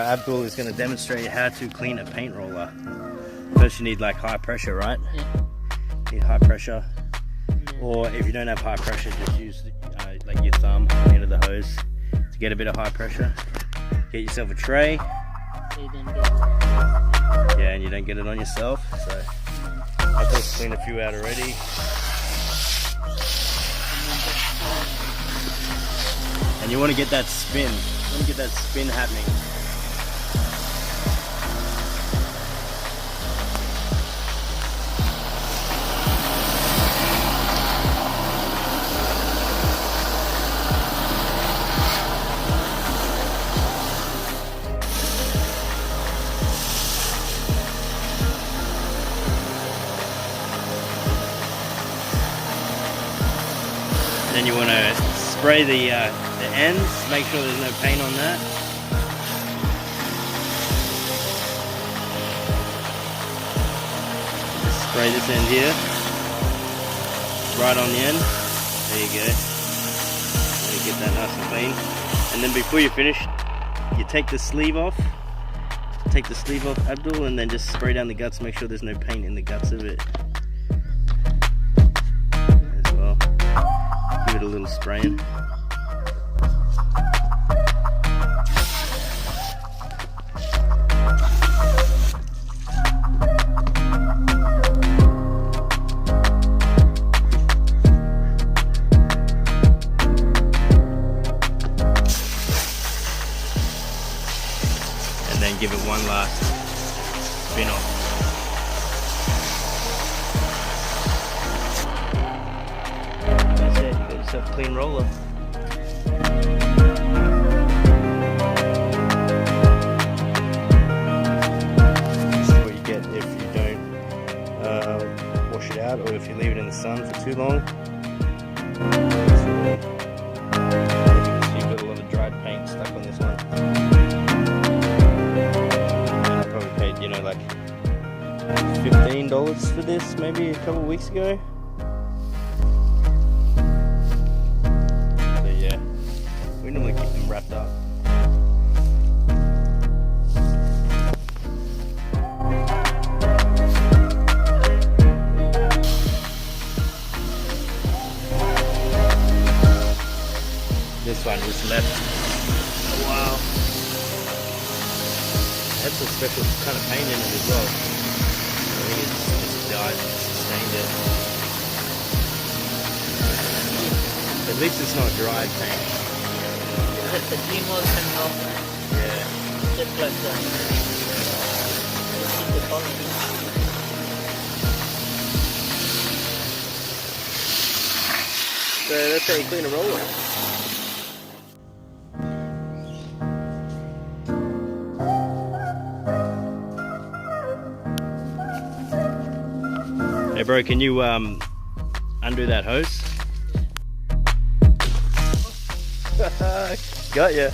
Abdul is going to demonstrate how to clean a paint roller. First you need like high pressure, right? Yeah. You need high pressure. Or if you don't have high pressure, just use like your thumb into the hose to get a bit of high pressure. Get yourself a tray. So you didn't get Yeah, and you don't get it on yourself. So I've just cleaned a few out already. And you want to get that spin. You want to get that spin happening. Then you want to spray the ends, make sure there's no paint on that. Just spray this end here, right on the end. There you go. There you get that nice and clean. And then before you finish, you take the sleeve off. Take the sleeve off, Abdul, and then just spray down the guts. Make sure there's no paint in the guts of it. Give it a little spraying. And then give it one last spin off. A clean roller. This is what you get if you don't wash it out, or if you leave it in the sun for too long. So you've got a lot of dried paint stuck on this one. And I probably paid, you know, like $15 for this maybe a couple of weeks ago. We normally keep them wrapped up. This one was left a while. Had some special kind of paint in it as well. I think it's just died, stained it. At least it's not dried paint. the green was coming off. Yeah. Just like that. Keep the color. So that's how you clean a roller. Hey bro, can you undo that hose? Got ya.